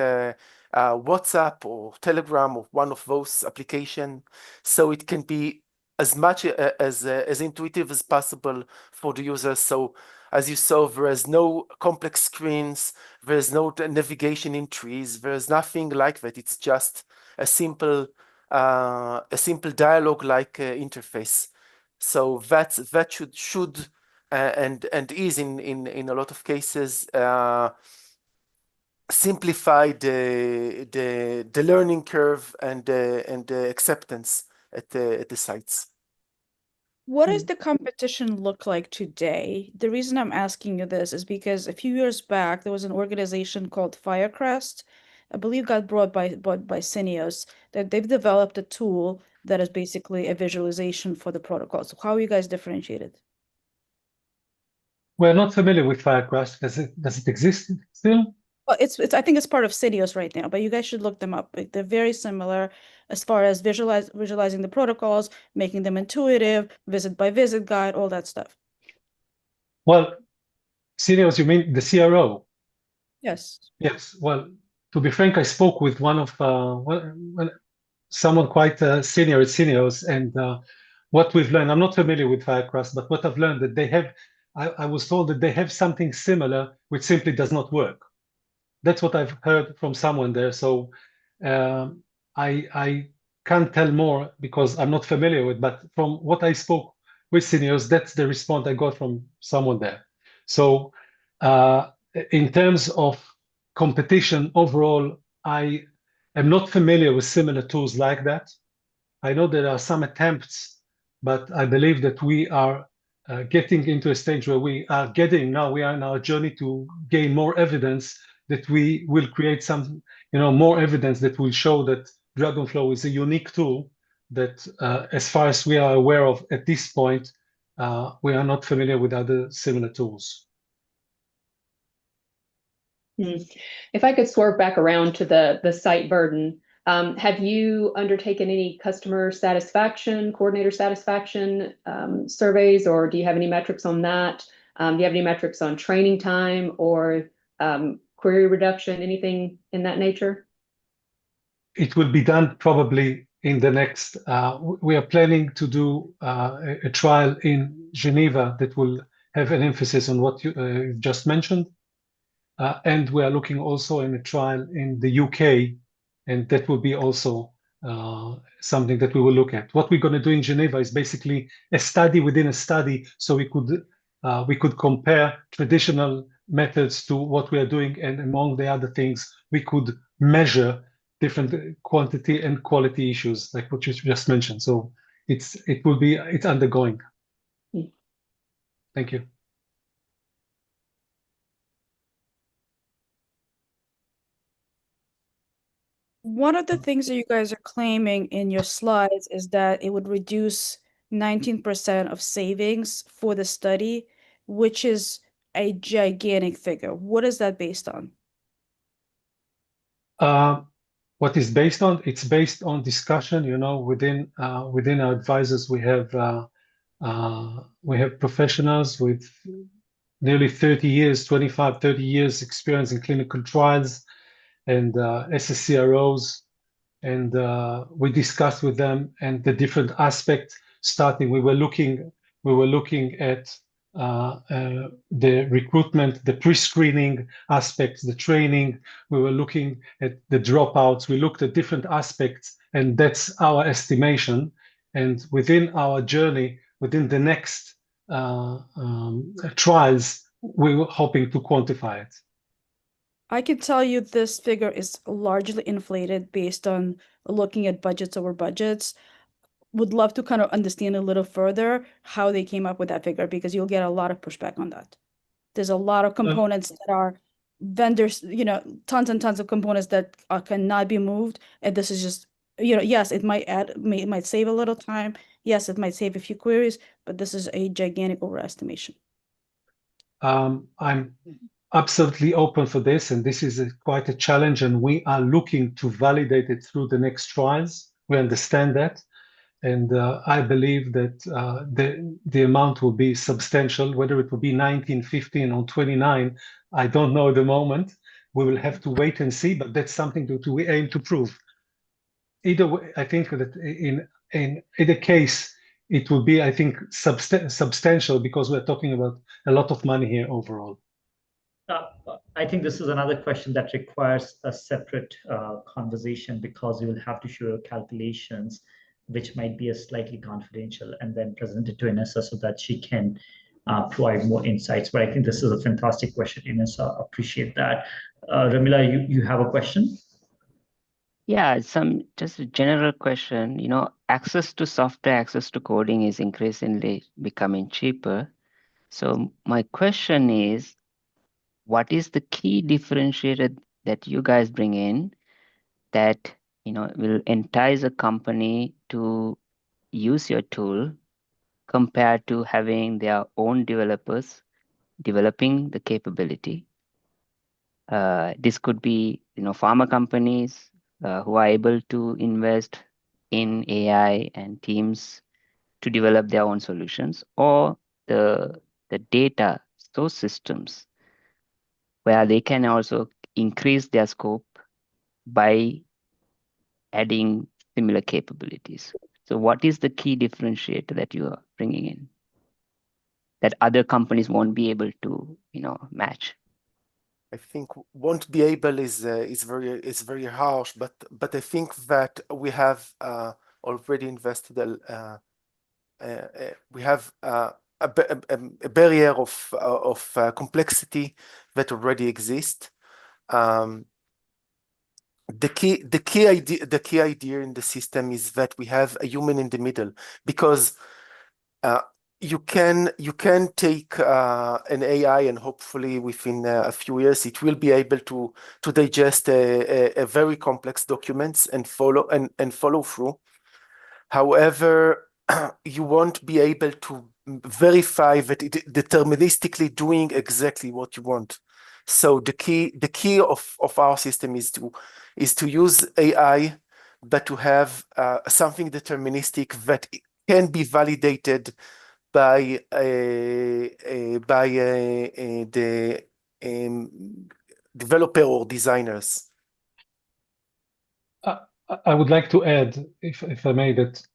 WhatsApp or Telegram or one of those applications, so it can be as much as intuitive as possible for the user. So as you saw, there is no complex screens, there is no navigation in trees, there is nothing like that. It's just a simple dialogue-like interface. So that should and is in a lot of cases simplify the learning curve and the acceptance at the sites. What does the competition look like today? The reason I'm asking you this is because a few years back, there was an organization called Firecrest, I believe got bought by Syneos, that they've developed a tool that is basically a visualization for the protocol. So how are you guys differentiated? We're not familiar with Firecrest. Does it exist still? Well, it's I think it's part of Syneos right now, but you guys should look them up. They're very similar as far as visualizing the protocols, making them intuitive, visit by visit guide, all that stuff. Well, Syneos, you mean the CRO? Yes. Yes. Well, to be frank, I spoke with one of someone quite senior at Syneos, and what we've learned, I'm not familiar with Firecrust, but what I've learned that they have, I was told that they have something similar which simply does not work. That's what I've heard from someone there. So I can't tell more because I'm not familiar with, but from what I spoke with seniors, that's the response I got from someone there. So in terms of competition overall, I am not familiar with similar tools like that. I know there are some attempts, but I believe that we are getting into a stage where we are in our journey to gain more evidence that we will create some, more evidence that will show that DragOnFlow is a unique tool that, as far as we are aware of at this point, we are not familiar with other similar tools. If I could swerve back around to the site burden, have you undertaken any customer satisfaction, coordinator satisfaction surveys, or do you have any metrics on that? Do you have any metrics on training time or query reduction, anything in that nature? It will be done probably in the next, we are planning to do a trial in Geneva that will have an emphasis on what you just mentioned. And we are looking also in a trial in the UK, and that will be also something that we will look at. What we're going to do in Geneva is basically a study within a study, so we could compare traditional methods to what we are doing, and among the other things, we could measure different quantity and quality issues, like what you just mentioned. So it's undergoing. Thank you. One of the things that you guys are claiming in your slides is that it would reduce 19% of savings for the study, which is a gigantic figure. What is that based on? What is based on? It's based on discussion. Within our advisors, we have professionals with nearly 30 years, 25, 30 years experience in clinical trials and SSCROs, and we discussed with them and the different aspects. Starting, we were looking at the recruitment, the pre-screening aspects, the training. We were looking at the dropouts. We looked at different aspects, and that's our estimation. And within our journey, within the next trials, we were hoping to quantify it. I can tell you this figure is largely inflated based on looking at budgets over budgets. Would love to kind of understand a little further how they came up with that figure, because you'll get a lot of pushback on that. There's a lot of components that are vendors, tons and tons of components that cannot be moved. And this is just, yes, it might might save a little time. Yes, it might save a few queries, but this is a gigantic overestimation. I'm absolutely open for this, and this is quite a challenge, and we are looking to validate it through the next trials. We understand that, and I believe that the amount will be substantial. Whether it will be 19, 15, or 29, I don't know at the moment. We will have to wait and see, but that's something that we aim to prove. Either way, I think that in either case, it will be, I think, substantial, because we're talking about a lot of money here overall. I think this is another question that requires a separate conversation, because you will have to show your calculations, which might be slightly confidential, and then present it to Inessa so that she can provide more insights. But I think this is a fantastic question, Inessa. Appreciate that. Ramila, you have a question? Yeah, just a general question. Access to software, access to coding is increasingly becoming cheaper. So my question is, what is the key differentiator that you guys bring in that will entice a company to use your tool compared to having their own developers developing the capability? This could be pharma companies who are able to invest in AI and teams to develop their own solutions, or the data source systems where they can also increase their scope by adding similar capabilities. So what is the key differentiator that you are bringing in that other companies won't be able to, match? I think won't be able is very harsh, but I think that we have already invested. We have a barrier of complexity that already exists. The key idea in the system is that we have a human in the middle, because you can take an AI, and hopefully within a few years it will be able to digest a very complex documents and follow through. However, you won't be able to verify that it deterministically doing exactly what you want. So the key of our system is to use AI, but to have something deterministic that can be validated by the developer or designers. I would like to add, if I may, that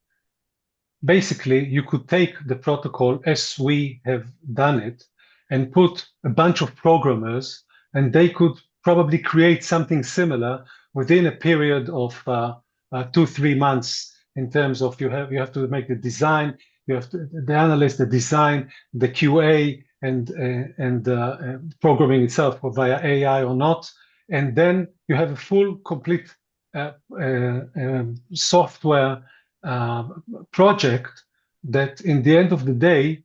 basically you could take the protocol as we have done it and put a bunch of programmers, and they could probably create something similar within a period of 2-3 months. In terms of you have to make the design, you have to, the analyst, the design, the QA, and programming itself via AI or not, and then you have a full complete software project that in the end of the day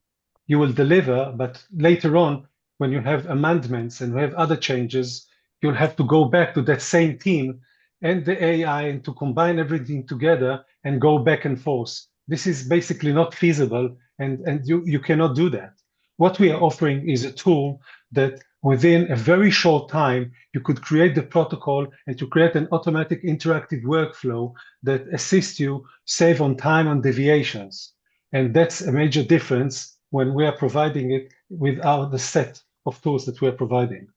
you will deliver, but later on when you have amendments and we have other changes, you'll have to go back to that same team and the AI and to combine everything together and go back and forth. This is basically not feasible, and you cannot do that. What we are offering is a tool that within a very short time, you could create the protocol and to create an automatic interactive workflow that assists you save on time and deviations. And that's a major difference when we are providing it with the set of tools that we're providing.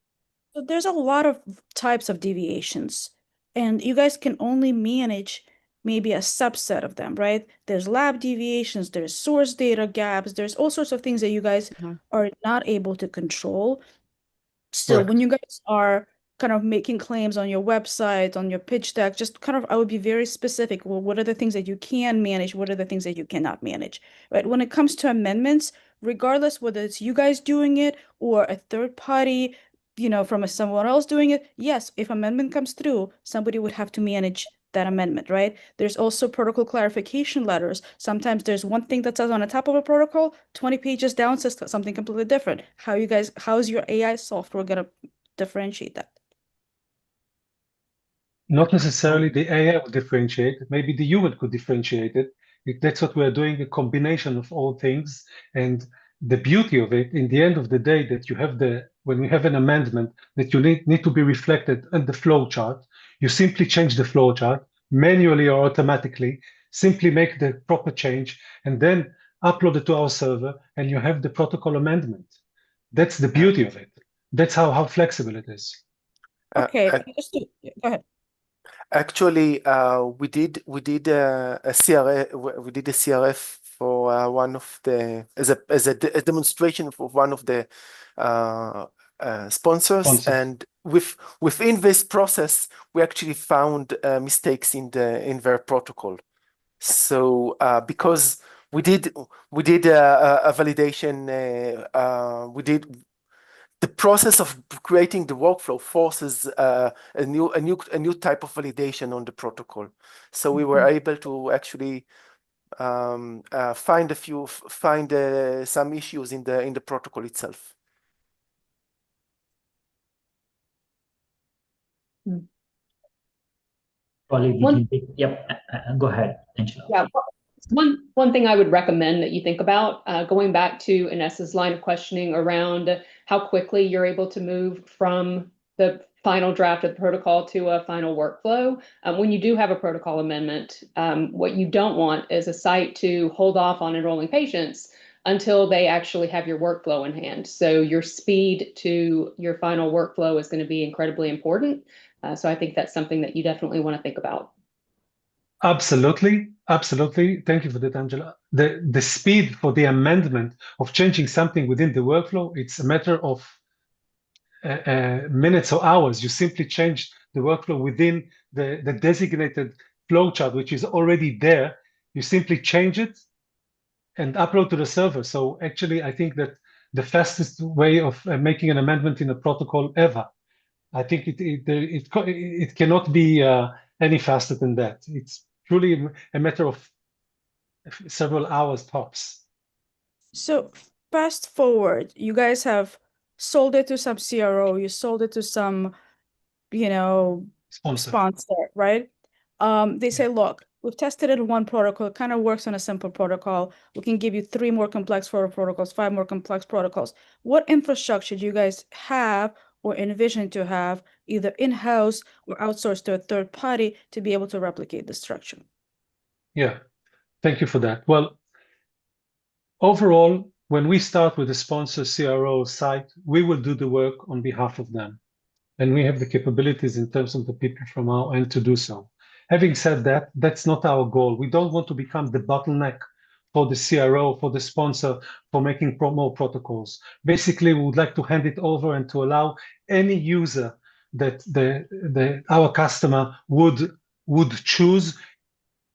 So there's a lot of types of deviations, and you guys can only manage maybe a subset of them, right? There's lab deviations, there's source data gaps, there's all sorts of things that you guys are not able to control. So Correct. when you guys are kind of making claims on your website, on your pitch deck, just kind of, I would be very specific. Well, what are the things that you can manage? What are the things that you cannot manage, right? When it comes to amendments, regardless whether it's you guys doing it or a third party, from someone else doing it, yes, if amendment comes through, somebody would have to manage that amendment, right? There's also protocol clarification letters. Sometimes there's one thing that says on the top of a protocol, 20 pages down says something completely different. How's your AI software gonna differentiate that? Not necessarily the AI would differentiate, maybe the human could differentiate it. That's what we're doing, a combination of all things. And the beauty of it, in the end of the day, that you have when we have an amendment that you need to be reflected in the flow chart, you simply change the flow chart manually or automatically, simply make the proper change, and then upload it to our server, and you have the protocol amendment. That's the beauty of it. That's how flexible it is. Okay, go ahead. Actually, we did a CRF for one of the as a demonstration for one of the sponsors, and within this process, we actually found mistakes in their protocol. So because we did a validation, the process of creating the workflow forces a new type of validation on the protocol. So we were able to actually find some issues in the protocol itself. Probably yep. Go ahead, Angela. Yeah. One thing I would recommend that you think about, going back to Inessa's line of questioning around how quickly you're able to move from the final draft of the protocol to a final workflow. When you do have a protocol amendment, what you don't want is a site to hold off on enrolling patients until they actually have your workflow in hand. So your speed to your final workflow is going to be incredibly important. So I think that's something that you definitely want to think about. Absolutely, absolutely. Thank you for that, Angela. The speed for the amendment of changing something within the workflow, it's a matter of minutes or hours. You simply change the workflow within the designated flowchart, which is already there. You simply change it and upload to the server. So actually, I think that the fastest way of making an amendment in a protocol ever. I think it cannot be any faster than that. It's truly a matter of several hours tops. So fast forward, you guys have sold it to some CRO, you sold it to some, sponsor, right? They say, look, we've tested it in one protocol, it kind of works on a simple protocol. We can give you 3 more complex protocols, 5 more complex protocols. What infrastructure do you guys have or envision to have either in-house or outsourced to a third party to be able to replicate the structure? Yeah, thank you for that. Well, overall, when we start with a sponsor CRO site, we will do the work on behalf of them. And we have the capabilities in terms of the people from our end to do so. Having said that, that's not our goal. We don't want to become the bottleneck for the CRO, for the sponsor, for making more protocols. Basically, we would like to hand it over and to allow any user that our customer would choose,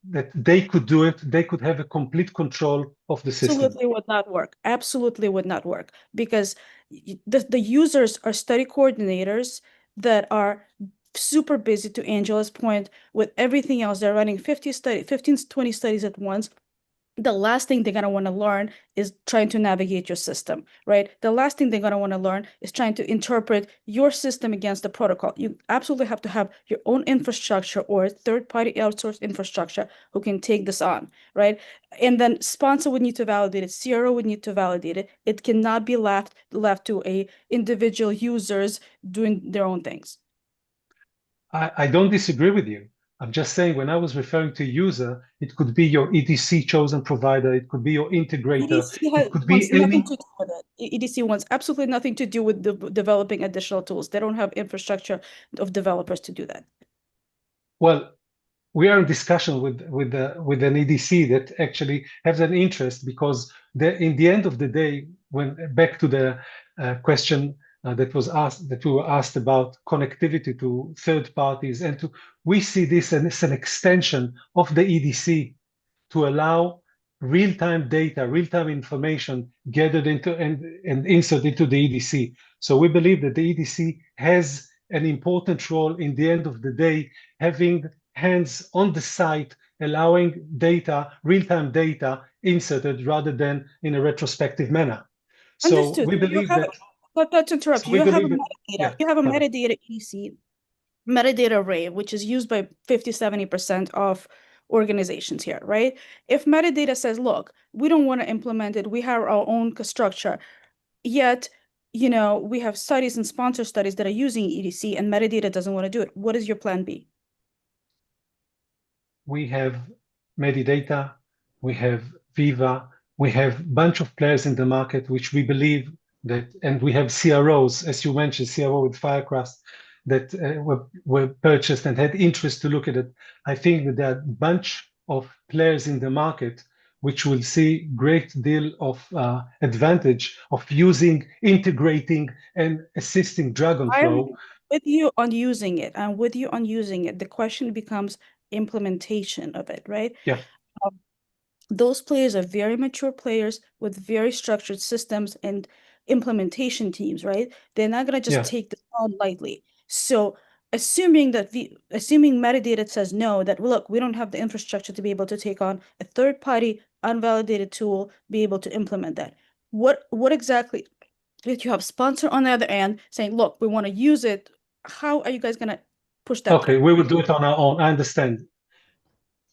that they could do it, they could have a complete control of the system. Absolutely would not work. Absolutely would not work, because the users are study coordinators that are super busy, to Angela's point, with everything else. They're running 15, 20 studies at once. The last thing they're going to want to learn is trying to navigate your system, right? The last thing they're going to want to learn is trying to interpret your system against the protocol. You absolutely have to have your own infrastructure or third-party outsourced infrastructure who can take this on, right? And then sponsor would need to validate it, CRO would need to validate it. It cannot be left to individual users doing their own things. I don't disagree with you. I'm just saying, when I was referring to user, it could be your EDC chosen provider, it could be your integrator, it could be any. Nothing to do with it. EDC wants absolutely nothing to do with developing additional tools. They don't have infrastructure of developers to do that. Well, we are in discussion with an EDC that actually has an interest, because in the end of the day, when back to the question that we were asked about connectivity to third parties, and we see this as an extension of the EDC to allow real-time data, real-time information gathered into and inserted into the EDC. So we believe that the EDC has an important role in the end of the day, having hands on the site, allowing data, real-time data inserted rather than in a retrospective manner. So Understood. we believe that. Not to interrupt, So you have a that, metadata. Yeah, you have a metadata EDC, metadata array, which is used by 50-70% of organizations here, right? If metadata says, look, we don't want to implement it, we have our own structure, yet we have studies and sponsor studies that are using EDC and metadata doesn't want to do it, what is your plan B? We have metadata, we have Viva, we have a bunch of players in the market which we believe that, and we have CROs, as you mentioned, CRO with Firecrest, that were purchased and had interest to look at it. I think that there are a bunch of players in the market which will see great deal of advantage of using, integrating, and assisting DragOnFlow. With you on using it, and with you on using it, the question becomes implementation of it, right? Yeah. Those players are very mature players with very structured systems and implementation teams, right? They're not going to just take this on lightly. So assuming metadata says no, that look, we don't have the infrastructure to be able to take on a third-party unvalidated tool, be able to implement that. What exactly, if you have sponsor on the other end saying, look, we want to use it, how are you guys going to push that Okay, through? we will do it on our own. I understand.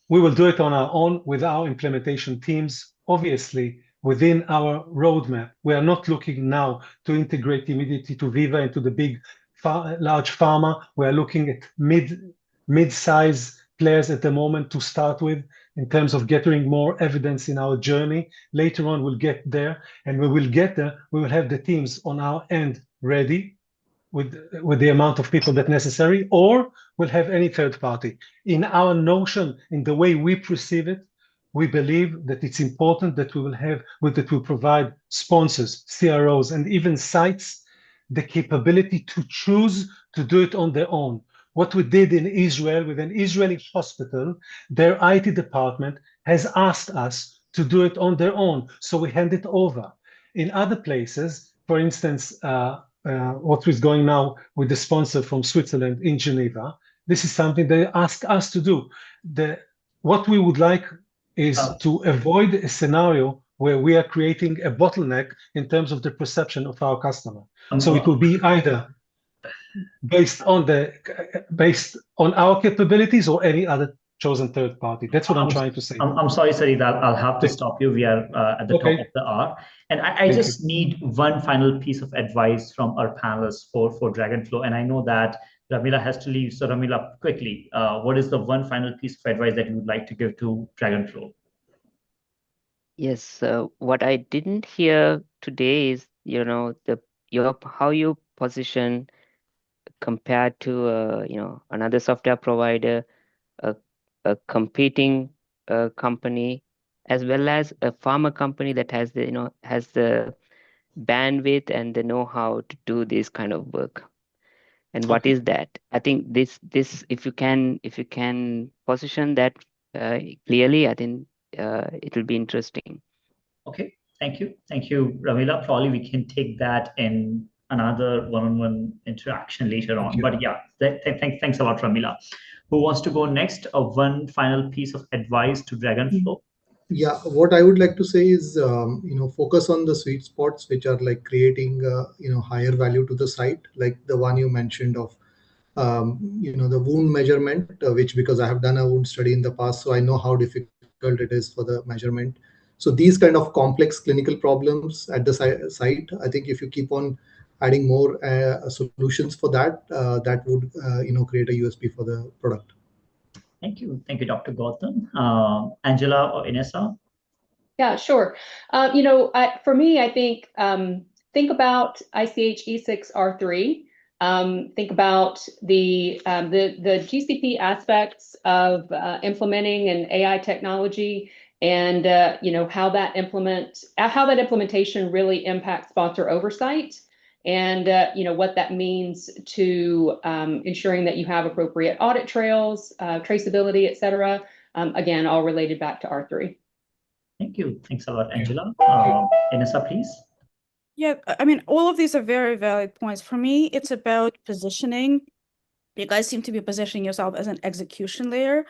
We will do it on our own with our implementation teams, obviously within our roadmap. We are not looking now to integrate immediately to Viva and to the big, large pharma. We are looking at mid-size players at the moment to start with, in terms of gathering more evidence in our journey. Later on, we'll get there, and we will get there. We will have the teams on our end ready, with the amount of people that necessary, or we'll have any third party. In our notion, in the way we perceive it, we believe that it's important that we provide sponsors, CROs, and even sites the capability to choose to do it on their own. What we did in Israel with an Israeli hospital, their IT department has asked us to do it on their own, so we hand it over. In other places, for instance, what is going now with the sponsor from Switzerland in Geneva, this is something they ask us to do. What we would like is to avoid a scenario where we are creating a bottleneck in terms of the perception of our customer. So it will be either based on our capabilities or any other chosen third party. That's what I'm trying to say. I'm sorry, Sarid, I'll have to stop you. We are at the top of the hour. And I just need one final piece of advice from our panelists for DragOnFlow. And I know that Ramila has to leave. So Ramila, quickly, what is the one final piece of advice that you would like to give to DragOnFlow? Yes, what I didn't hear today is, how you position compared to another software provider, a competing company, as well as a pharma company that has the bandwidth and the know-how to do this kind of work. And what is that? I think this if you can position that clearly, I think it will be interesting. Okay, thank you, Ramila. Probably we can take that in another one-on-one interaction later on. But yeah, thanks a lot, Ramila. Who wants to go next? One final piece of advice to DragOnFlow. Yeah, what I would like to say is, focus on the sweet spots which are like creating, higher value to the site, like the one you mentioned of, the wound measurement, which because I have done a wound study in the past, so I know how difficult it is for the measurement. So these kind of complex clinical problems at the site, I think if you keep on adding more solutions for that, that would, create a USP for the product. Thank you, Dr. Goutam. Angela or Inessa? Yeah, sure. For me, I think about ICH E6R3. Think about the GCP aspects of implementing an AI technology, and how that implementation really impacts sponsor oversight, and what that means to ensuring that you have appropriate audit trails, traceability, et cetera. Again, all related back to R3. Thank you. Thanks a lot, Angela. Inessa, please. Yeah, I mean, all of these are very valid points. For me, it's about positioning. You guys seem to be positioning yourself as an execution layer.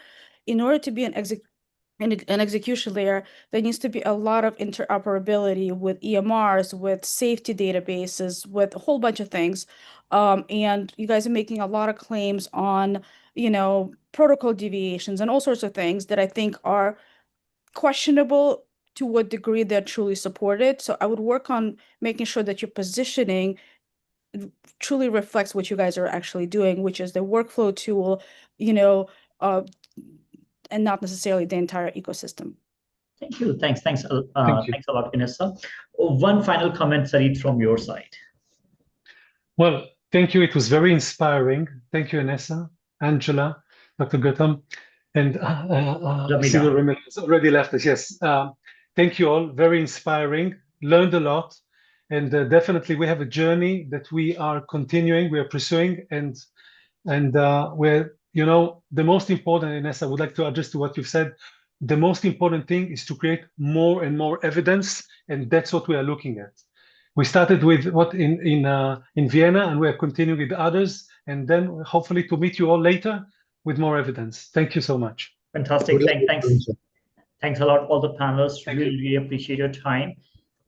In order to be an execution layer, there needs to be a lot of interoperability with EMRs, with safety databases, with a whole bunch of things. And you guys are making a lot of claims on, protocol deviations and all sorts of things that I think are questionable to what degree they're truly supported. So I would work on making sure that your positioning truly reflects what you guys are actually doing, which is the workflow tool, and not necessarily the entire ecosystem. Thank you. Thanks a lot, Inessa. One final comment, Sarid, from your side. Well, thank you. It was very inspiring. Thank you, Inessa, Angela, Dr. Goutam, and Ramila has already left us. Yes. Thank you all. Very inspiring. Learned a lot. And definitely we have a journey that we are continuing, we are pursuing, and we're, the most important, Inessa, I would like to address to what you've said. The most important thing is to create more and more evidence, and that's what we are looking at. We started with what in Vienna, and we are continuing with others, and then hopefully to meet you all later with more evidence. Thank you so much. Fantastic. Thanks a lot, all the panelists. Really appreciate your time.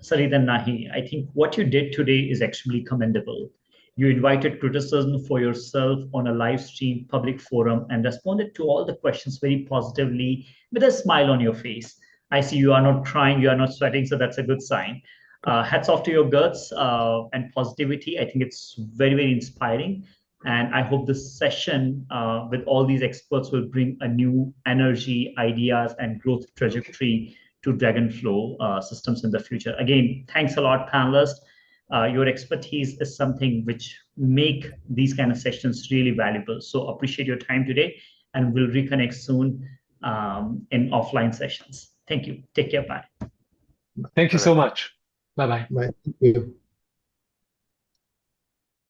Sarid and Nahi, I think what you did today is extremely commendable. You invited criticism for yourself on a live stream public forum and responded to all the questions very positively with a smile on your face. I see you are not crying, you are not sweating, so that's a good sign. Hats off to your guts and positivity. I think it's very, very inspiring. And I hope this session with all these experts will bring a new energy, ideas, and growth trajectory to DragOnFlow systems in the future. Again, thanks a lot, panelists. Your expertise is something which make these kind of sessions really valuable. So appreciate your time today, and we'll reconnect soon in offline sessions. Thank you. Take care. Bye. Thank you so much. Bye-bye. Bye. Thank you.